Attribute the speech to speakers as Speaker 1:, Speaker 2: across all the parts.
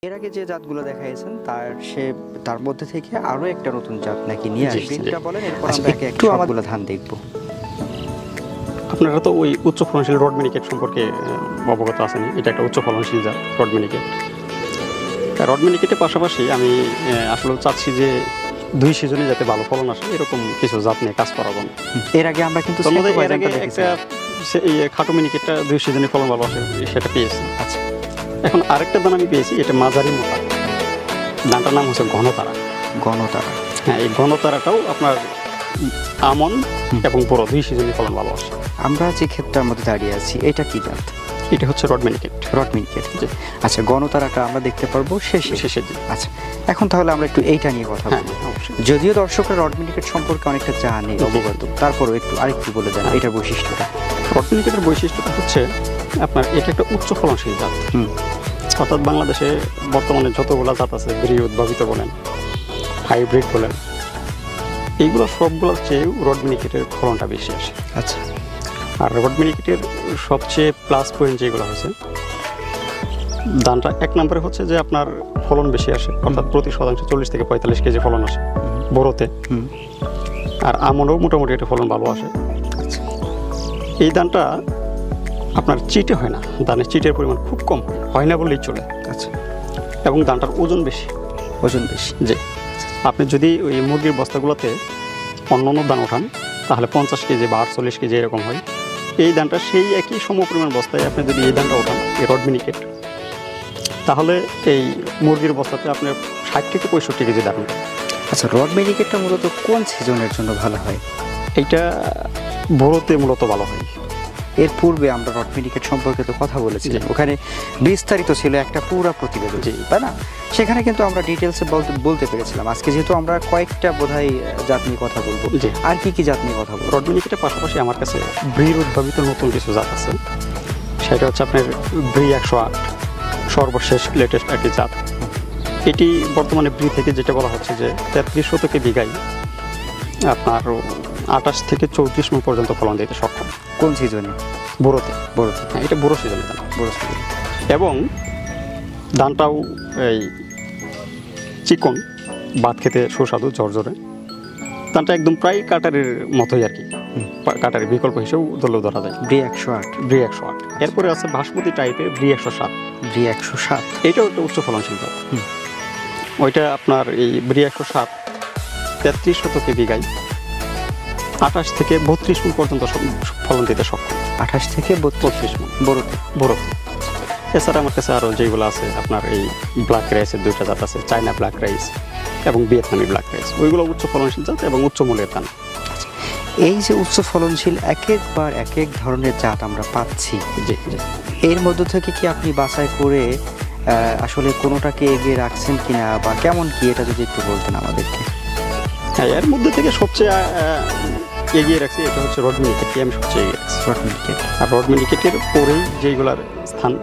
Speaker 1: এর আগে যে জাতগুলো দেখাইছেন তার মধ্যে থেকে আরো একটা নতুন জাত নাকি নিয়ে আসবেন, এটা বলেন, এরপর আমরা একটু সবগুলো ধান দেখব।
Speaker 2: আপনারা তো ওই উচ্চ ফলনশীল রড মিনিকেট সম্পর্কে অবগত আছেন। এটা একটা উচ্চ ফলনশীল জাত রড মিনিকেট। রড মিনিকেটের পাশাপাশি আমি আসলে চাচ্ছি যে 2 সিজনে যাতে ভালো ফলন আসে এরকম কিছু জাত নিয়ে কাজ করাবো।
Speaker 1: এর আগে আমরা কিন্তু
Speaker 2: একটা খাটো মিনিকেটটা 2 সিজনে ফলন ভালো আসে সেটা পেয়েছি।
Speaker 1: আচ্ছা,
Speaker 2: এখন আরেকটা দান আমি পেয়েছি, এটা মাঝারি মোটা। দানটার নাম হচ্ছে ঘনতারা।
Speaker 1: ঘনতারা,
Speaker 2: হ্যাঁ, এই ঘনতারাটাও আপনার আমন এবং বড় 2 সিজনে ফলন ভালো আসে।
Speaker 1: আমরা যে ক্ষেত্রের মধ্যে দাঁড়িয়ে আছি এটা কি জাত?
Speaker 2: এটা হচ্ছে রড মিনিকেট।
Speaker 1: রড মিনিকেট। আচ্ছা, গণতারাটা আমরা দেখতে পারবো শেষে। আচ্ছা, এখন তাহলে আমরা একটু এইটা নিয়ে কথা বলবো। যদিও দর্শকরা রড মিনিকেট সম্পর্কে অনেকটা জানে, অবগত, তারপরও আরেকটু বলে দেন এটার বৈশিষ্ট্যটা।
Speaker 2: রড মিনিকেটের বৈশিষ্ট্যটা হচ্ছে আপনার এটা একটা উচ্চ ফলনশীল জাত। অর্থাৎ বাংলাদেশে বর্তমানে যতগুলো জাত আছে, ব্রি উদ্ভাবিত বলেন, হাইব্রিড বলেন, এইগুলো সবগুলোর চেয়েও রড মিনিকেটের ফলনটা বেশি আসে।
Speaker 1: আচ্ছা,
Speaker 2: আর রড মিনিকেটের সবচেয়ে প্লাস পয়েন্ট যেগুলো হচ্ছে, ধানটা 1 নম্বরে হচ্ছে যে আপনার ফলন বেশি আসে, অর্থাৎ প্রতি শতাংশে 40 থেকে 45 কেজি ফলন আসে বড়তে। আর আমনও মোটামুটি একটা ফলন ভালো আসে। এই ধানটা আপনার চিটে হয় না, ধানের চিটের পরিমাণ খুব কম, হয় না বললেই চলে।
Speaker 1: আচ্ছা,
Speaker 2: এবং ধানটার ওজন বেশি। যে আপনি যদি ওই মুরগির বস্তাগুলোতে অন্য ধান ওঠান তাহলে 50 কেজি বা 48 কেজি এরকম হয়। এই ধানটা সেই একই সমপরিমাণ বস্তায় আপনি যদি এই ধানটা ওঠান, এই রড মিনিকেট, তাহলে এই মুরগির বস্তাতে আপনার 60 থেকে 65 কেজি ধান।
Speaker 1: আচ্ছা, রড মিনিকেটটা মূলত কোন সিজনের জন্য ভালো হয়?
Speaker 2: এইটা বড়তে মূলত ভালো হয়।
Speaker 1: এর পূর্বে আমরা রড মিনিকেট সম্পর্কে তো কথা বলেছি, ওখানে বিস্তারিত ছিল একটা পুরো প্রতিবেদন, তাই না? সেখানে কিন্তু আমরা ডিটেলসে বলতে পেরেছিলাম। আজকে যেহেতু আমরা কয়েকটা বোধহয় জাত নিয়ে কথা বলবো, আর কি জাত নিয়ে কথা বলবো?
Speaker 2: রড মিনিকেটের পাশাপাশি আমার কাছে ব্রির উদ্ভাবিত নতুন কিছু জাত আছে। সেটা হচ্ছে আপনার ব্রি 108, সর্বশেষ লেটেস্ট একটি জাত। এটি বর্তমানে ব্রি থেকে যেটা বলা হচ্ছে যে 33 শতকে বিঘায় আপনার 28 থেকে 34 মণ পর্যন্ত ফলন দিতে সক্ষম।
Speaker 1: কোন সিজনে?
Speaker 2: বড়তে। হ্যাঁ, এটা বড় সিজনে ধান। এবং ধানটাও এই চিকন, ভাত খেতে সুস্বাদু, ঝরঝরে। ধানটা একদম প্রায় কাটারের মতোই আর কি, কাটারের বিকল্প হিসেবেও ধরা যায়।
Speaker 1: ব্রি 108।
Speaker 2: এরপরে আছে বাসমতি টাইপের ব্রি 107। এটাও একটা উচ্চ ফলনশীল জাত। ওইটা আপনার এই ব্রি 107 33 শতকে বিঘায় 28 থেকে 32 মণ পর্যন্ত ফলন দিতে সক্ষম।
Speaker 1: 28 থেকে 32 মণ
Speaker 2: বড়তে। এছাড়া আমার কাছে আরও যেগুলো আছে আপনার এই ব্ল্যাক রাইসের 2টা জাত আছে, চায়না ব্ল্যাক রাইস এবং ভিয়েতনামি ব্ল্যাক রাইস। ওইগুলো উচ্চ ফলনশীল জাত এবং উচ্চ মূল্যের ধান।
Speaker 1: এই যে উচ্চ ফলনশীল এক এক ধরনের জাত আমরা পাচ্ছি, এর মধ্য থেকে কি আপনি বাছাই করে আসলে কোনোটাকে এগিয়ে রাখছেন কিনা, বা কেমন কি, এটা যদি একটু বলতেন আমাদেরকে।
Speaker 2: হ্যাঁ, এর মধ্যে থেকে সবচেয়ে এগিয়ে রাখছি এটা হচ্ছে রড মিনিকেটকে আমি সবচেয়ে এগিয়ে রাখছি।
Speaker 1: রড মিনিকেট।
Speaker 2: আর রড মিনিকেটের পরেই যেগুলার স্থান,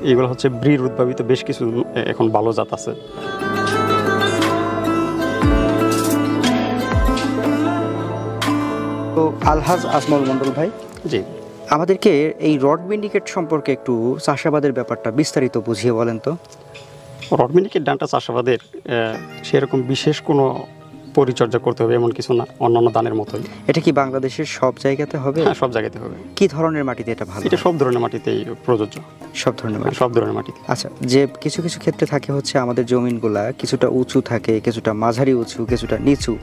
Speaker 2: এইগুলো হচ্ছে ব্রির উদ্ভাবিত বেশ কিছু এখন ভালো জাত আছে।
Speaker 1: তো আলহাজ আজমল মন্ডল ভাই,
Speaker 2: জি,
Speaker 1: আমাদেরকে এই রড মিনিকেট সম্পর্কে একটু চাষাবাদের ব্যাপারটা বিস্তারিত বুঝিয়ে বলেন তো।
Speaker 2: রড মিনিকেট ধানটা চাষাবাদের সেরকম বিশেষ কোনো পরিচর্যা করতে হবে এমন কিছু না, অন্যান্য ধানের মতোই।
Speaker 1: এটা কি বাংলাদেশের সব জায়গাতে হবে?
Speaker 2: হ্যাঁ, সব জায়গাতে হবে।
Speaker 1: কি ধরনের মাটিতে এটা ভালো?
Speaker 2: এটা সব ধরনের মাটিতেই প্রযোজ্য।
Speaker 1: সব ধরনের মাটিতে। আচ্ছা, যে কিছু কিছু ক্ষেত্রে থাকে হচ্ছে আমাদের জমিনগুলা কিছুটা উঁচু থাকে, কিছুটা মাঝারি উঁচু, কিছুটা নিচু।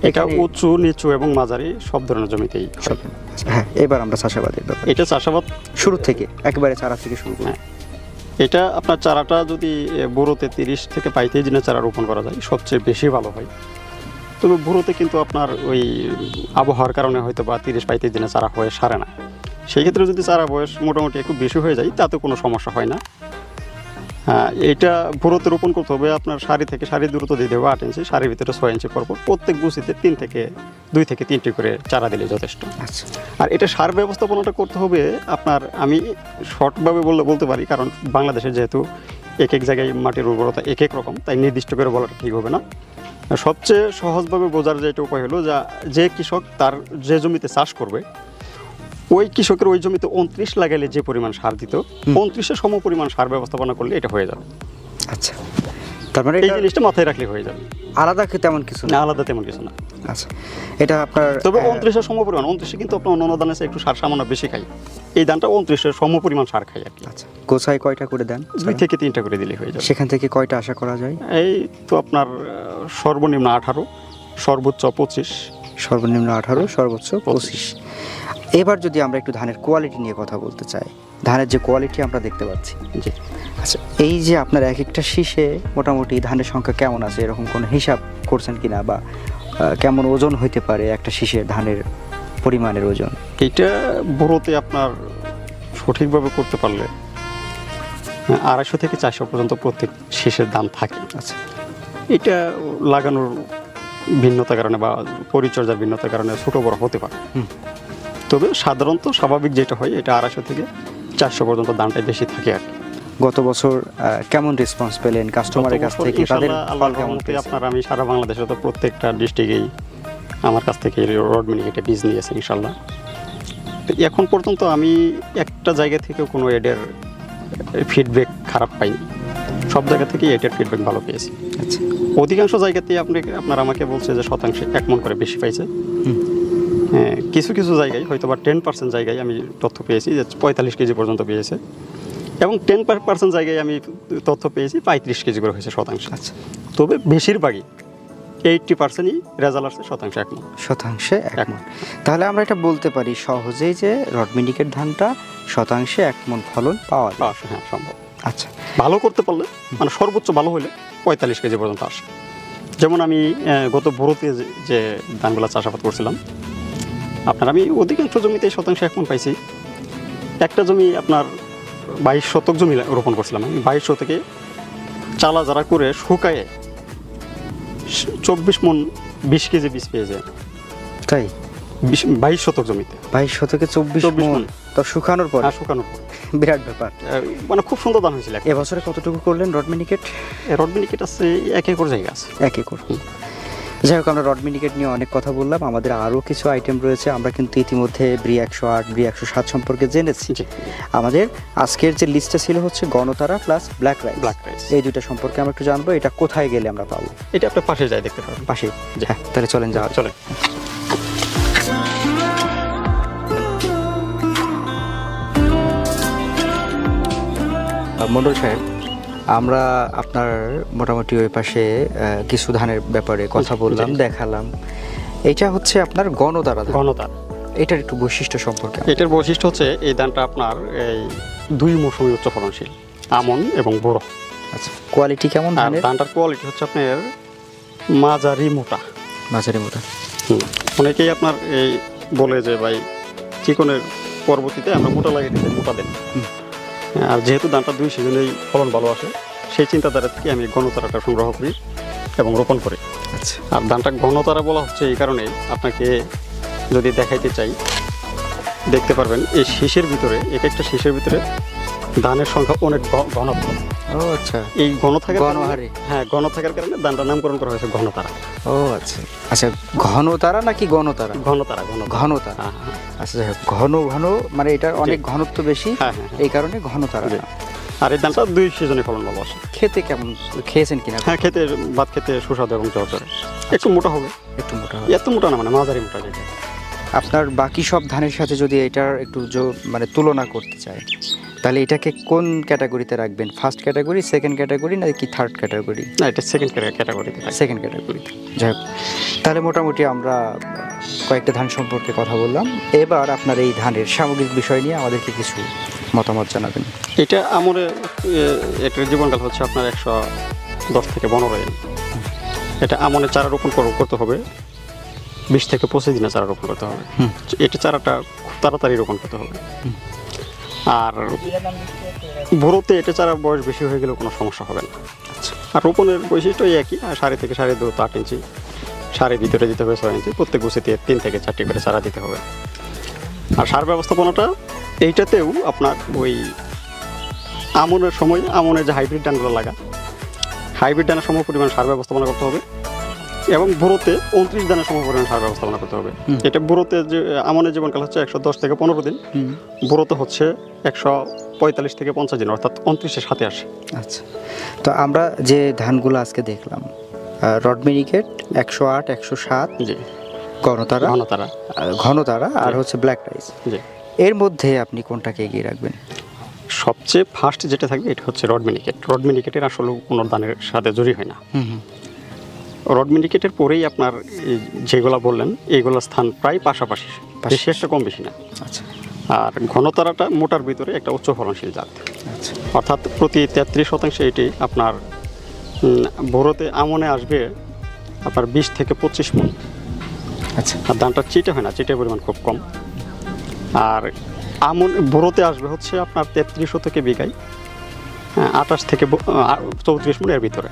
Speaker 2: এটা উঁচু, নিচু এবং মাঝারি সব ধরনের জমিতেই।
Speaker 1: হ্যাঁ, এবার আমরা চাষাবাদের ব্যাপার।
Speaker 2: এটা চাষাবাদ
Speaker 1: শুরু থেকে একেবারে চারা থেকে শুরু করি।
Speaker 2: এটা আপনার চারাটা যদি বড়োতে 30 থেকে 35 দিনের চারা রোপণ করা যায় সবচেয়ে বেশি ভালো হয়। তবে বড়োতে কিন্তু আপনার ওই আবহাওয়ার কারণে হয়তো বা 30-35 দিনে চারা হয়ে সারে না। সেই ক্ষেত্রে যদি চারা বয়স মোটামুটি একটু বেশি হয়ে যায় তাতে কোনো সমস্যা হয় না। এটা বড়োতে রোপণ করতে হবে আপনার সারি থেকে সারির দূরত্ব দিতে হবে 8 ইঞ্চি, সারির ভিতরে 6 ইঞ্চি পরপর। প্রত্যেক গুছিতে 2 থেকে 3টি করে চারা দিলে যথেষ্ট।
Speaker 1: আচ্ছা,
Speaker 2: আর এটা সার ব্যবস্থাপনাটা করতে হবে আপনার, আমি শর্টভাবে বলতে পারি, কারণ বাংলাদেশে যেহেতু এক জায়গায় মাটির উর্বরতা এক রকম, তাই নির্দিষ্ট করে বলাটা ঠিক হবে না। সবচেয়ে সহজভাবে বোঝার যেটা উপায় হলো যে কৃষক তার যে জমিতে চাষ করবে, ওই কৃষকের ওই জমিতে 29 লাগাইলে যে পরিমাণ সার দিত, 29-এর সম পরিমাণ সার ব্যবস্থাপনা করলে এটা হয়ে যাবে।
Speaker 1: আচ্ছা, তার মানে
Speaker 2: এই
Speaker 1: এটা
Speaker 2: জিনিসটা মাথায় রাখলে হয়ে যাবে।
Speaker 1: আলাদা তেমন কিছু
Speaker 2: না,
Speaker 1: না।
Speaker 2: আলাদা তেমন কিছু না।
Speaker 1: আচ্ছা, এটা আপনার
Speaker 2: তবে 29-এর সমপরিমাণ, 29-এ কিন্তু আপনার অন্যান্য ধানের চেয়ে একটু সার সামান্য বেশি খাই, এই ধানটা 29-এর সমপরিমাণ সার খাই আর কি।
Speaker 1: আচ্ছা, গোছায় কয়টা করে দেন?
Speaker 2: 2 থেকে 3টা করে দিলে হয়ে যাবে।
Speaker 1: সেখান থেকে কয়টা আশা করা যায়?
Speaker 2: এই তো আপনার সর্বনিম্ন 18, সর্বোচ্চ 25।
Speaker 1: সর্বনিম্ন 18, সর্বোচ্চ 25। এবার যদি আমরা একটু ধানের কোয়ালিটি নিয়ে কথা বলতে চাই, ধানের যে কোয়ালিটি আমরা দেখতে পাচ্ছি,
Speaker 2: জি।
Speaker 1: আচ্ছা, এই যে আপনার এক একটা শীষে মোটামুটি ধানের সংখ্যা কেমন আছে, এরকম কোনো হিসাব করছেন কিনা, বা কেমন ওজন হইতে পারে একটা শীষের ধানের পরিমাণের ওজন?
Speaker 2: এইটা বড়তে আপনার সঠিকভাবে করতে পারলে 250 থেকে 400 পর্যন্ত প্রত্যেক শীষের দাম থাকে।
Speaker 1: আচ্ছা,
Speaker 2: এটা লাগানোর ভিন্নতার কারণে বা পরিচর্যার ভিন্নতার কারণে ছোট বড় হতে পারে। তবে সাধারণত স্বাভাবিক যেটা হয়, এটা 250 থেকে 400 পর্যন্ত দামটাই বেশি থাকে আর কি।
Speaker 1: গত বছর কেমন রেসপন্স পেলেন কাস্টমারের কাছ থেকে? তাদের
Speaker 2: আল্লাহর
Speaker 1: কেমন
Speaker 2: রহমতে
Speaker 1: পেয়েছে?
Speaker 2: আপনার আমি সারা বাংলাদেশে তো প্রত্যেকটা ডিস্ট্রিক্টেই আমার কাছ থেকে রড মিনিকেটে বীজ নিয়েছে ইনশাল্লাহ। তো এখন পর্যন্ত আমি একটা জায়গা থেকেও কোনো এডের ফিডব্যাক খারাপ পাইনি, সব জায়গা থেকেই এটার ফিডব্যাক ভালো পেয়েছি।
Speaker 1: আচ্ছা,
Speaker 2: অধিকাংশ জায়গাতেই আপনার আমাকে বলছে যে শতাংশে 1 মণ করে বেশি পাইছে। হ্যাঁ, কিছু কিছু জায়গায় হয়তো বা 10% জায়গায় আমি তথ্য পেয়েছি যে 45 কেজি পর্যন্ত পেয়েছে, এবং 10% জায়গায় আমি তথ্য পেয়েছি 35 কেজি করে হয়েছে শতাংশে।
Speaker 1: আচ্ছা,
Speaker 2: তবে বেশিরভাগই 80%ই রেজাল্ট আসছে শতাংশে 1 মণ।
Speaker 1: শতাংশে 1 মণ। তাহলে আমরা এটা বলতে পারি সহজেই যে রড মিনিকেট ধানটা শতাংশে 1 মণ ফলন পাওয়া যায়।
Speaker 2: হ্যাঁ, সম্ভব।
Speaker 1: আচ্ছা,
Speaker 2: ভালো করতে পারলে, মানে সর্বোচ্চ ভালো হলে 45 কেজি পর্যন্ত আসে। যেমন আমি গত ভোরতে যে ধানগুলো চাষাবাদ করছিলাম, আমি অধিকাংশ জমিতে শতাংশে 1 মণ পাইছি। একটা জমি আপনার 22 শতক জমি রোপণ করছিলাম আমি, 22 শতকে চালা যারা করে শুকায়ে 24 মণ 20 কেজি বীজ পেয়েছে।
Speaker 1: তাই
Speaker 2: 22 শতক জমিতে
Speaker 1: 22 শতকে 24 মণ, তো শুকানোর পর?
Speaker 2: শুকানোর পর
Speaker 1: বিরাট ব্যাপার।
Speaker 2: মানে খুব সুন্দর ধান হয়েছিল।
Speaker 1: এবছরে কতটুকু করলেন রড মিনিকেট?
Speaker 2: রড মিনিকেট আছে 1 একর জায়গা আছে।
Speaker 1: 1 একর। যাই হোক, আমরা রড মিনিকেট নিয়ে অনেক কথা বললাম, আমাদের আরও কিছু আইটেম রয়েছে। আমরা কিন্তু ইতিমধ্যে ব্রি 108, ব্রি 107 সম্পর্কে জেনেছি। আমাদের আজকের যে লিস্টটা ছিল হচ্ছে গণতারা প্লাস ব্ল্যাক রাইস, এই দুইটা সম্পর্কে আমরা একটু জানবো। এটা কোথায় গেলে আমরা পাবো?
Speaker 2: এটা আপনার পাশে যাই দেখতে পাবেন।
Speaker 1: পাশে? হ্যাঁ, তাহলে চলেন যাওয়া।
Speaker 2: চলেন।
Speaker 1: মন্ডল সাহেব, আমরা আপনার মোটামুটি ওই পাশে কিছু ধানের ব্যাপারে কথা বললাম, দেখালাম। এটা হচ্ছে আপনার গণতারা। এটার একটু বৈশিষ্ট্য সম্পর্কে?
Speaker 2: এটার বৈশিষ্ট্য হচ্ছে এই ধানটা আপনার এই 2 মৌসুমে উচ্চ ফলনশীল, আমন এবং বোরো।
Speaker 1: আচ্ছা, কোয়ালিটি কেমন ধানের?
Speaker 2: ধানটার কোয়ালিটি হচ্ছে আপনার মাঝারি মোটা।
Speaker 1: মাঝারি মোটা।
Speaker 2: অনেকেই আপনার এই বলে যে ভাই চিকনের পরবর্তীতে আমরা মোটা লাগিয়ে দিতে, মোটা দেন। আর যেহেতু ধানটা 2 সিজনেই ফলন ভালো আসে, সেই চিন্তাধারা থেকে আমি গণতারাটা সংগ্রহ করি এবং রোপণ করি।
Speaker 1: আচ্ছা,
Speaker 2: আর ধানটা গণতারা বলা হচ্ছে এই কারণে, আপনাকে যদি দেখাইতে চাই দেখতে পারবেন এই শীষের ভিতরে, এক একটা শীষের ভিতরে ধানের সংখ্যা অনেক ঘন।
Speaker 1: ও আচ্ছা,
Speaker 2: এই ঘন থাকার
Speaker 1: গণহারে?
Speaker 2: হ্যাঁ, ঘন থাকার কারণে ধানটার নামকরণ করা হয়েছে গণতারা।
Speaker 1: ও আচ্ছা আচ্ছা, ঘনতারা নাকি গণতারা?
Speaker 2: ঘনতারা।
Speaker 1: ঘনতারা। আচ্ছা, যাই হোক, ঘন মানে এটার অনেক ঘনত্ব বেশি, এই কারণে ঘনতারা।
Speaker 2: আর এই ধানটা 2 সিজনে ফলন ভালো আসে।
Speaker 1: খেতে কেমন, খেয়েছেন কিনা?
Speaker 2: হ্যাঁ, খেতে ভাত খেতে সুস্বাদু এবং ঝরঝরে। একটু মোটা হবে।
Speaker 1: একটু মোটা হবে?
Speaker 2: এত মোটা না, মানে মাঝারি মোটা যেটা।
Speaker 1: আপনার বাকি সব ধানের সাথে যদি এটার একটু মানে তুলনা করতে চাই, তাহলে এটাকে কোন ক্যাটাগরিতে রাখবেন? ফার্স্ট ক্যাটাগরি, সেকেন্ড ক্যাটাগরি, নাকি থার্ড ক্যাটাগরি?
Speaker 2: না, এটা সেকেন্ড ক্যাটাগরিতে।
Speaker 1: সেকেন্ড ক্যাটাগরিতে। যাই হোক, তাহলে মোটামুটি আমরা কয়েকটা ধান সম্পর্কে কথা বললাম। এবার আপনার এই ধানের সামগ্রিক বিষয় নিয়ে আমাদেরকে কিছু মতামত জানাবেন।
Speaker 2: এটা এটার জীবনকাল হচ্ছে আপনার 110 থেকে 15 দিন। এটা আমনের চারা রোপণ করতে হবে 20 থেকে 25 দিনে চারা রোপণ করতে হবে। এটা চারাটা খুব তাড়াতাড়ি রোপণ করতে হবে। আর বোরোতে এটা চারা বয়স বেশি হয়ে গেলেও কোনো সমস্যা হবে না। আর রোপণের বৈশিষ্ট্য একই, 3.5 থেকে 2.5 8 ইঞ্চি, সারের ভিতরে দিতে হবে 6 ইঞ্চি, প্রত্যেক গুছিতে 3 থেকে 4টি করে চারা দিতে হবে। আর সার ব্যবস্থাপনাটা এইটাতেও আপনার ওই আমনের সময় আমনের যে হাইব্রিড ধানগুলো লাগা, হাইব্রিড ধানের সম পরিমাণ সার ব্যবস্থাপনা করতে হবে। এবং বুড়োতে 29 দিনের সমপরিমাণ সার ব্যবস্থাপনা করতে হবে। এটা বুড়োতে যে আমনের জীবনকাল হচ্ছে 110 থেকে 15 দিন, বুড়োতে হচ্ছে 145 থেকে 50 দিন, অর্থাৎ 29-এর সাথে আসে।
Speaker 1: আচ্ছা, তো আমরা যে ধানগুলো আজকে দেখলাম, রড মিনিকেট 108, 107,
Speaker 2: জি,
Speaker 1: ঘনতারা
Speaker 2: ঘনতারা,
Speaker 1: ঘনতারা আর হচ্ছে ব্ল্যাক রাইস,
Speaker 2: জি।
Speaker 1: এর মধ্যে আপনি কোনটাকে এগিয়ে রাখবেন?
Speaker 2: সবচেয়ে ফার্স্ট যেটা থাকবে এটা হচ্ছে রড মিনিকেট। রড মিনিকেটের আসলে কোনো ধানের সাথে জড়ি হয় না। রড মিনিকেটের পরেই আপনার যেগুলো বললেন এইগুলোর স্থান প্রায় পাশাপাশি, বেশি একটা কম বেশি না।
Speaker 1: আচ্ছা,
Speaker 2: আর ঘনতারাটা মোটার ভিতরে একটা উচ্চ ফলনশীল জাত,
Speaker 1: আচ্ছা,
Speaker 2: অর্থাৎ প্রতি 33% এটি আপনার ভোরতে আমনে আসবে আপনার 20 থেকে 25 মণ।
Speaker 1: আচ্ছা,
Speaker 2: আর ধানটা চিটে হয় না, চিটের পরিমাণ খুব কম। আর আমন ভোরতে আসবে হচ্ছে আপনার 33 থেকে বিঘায় 28 থেকে 34 মণ এর ভিতরে।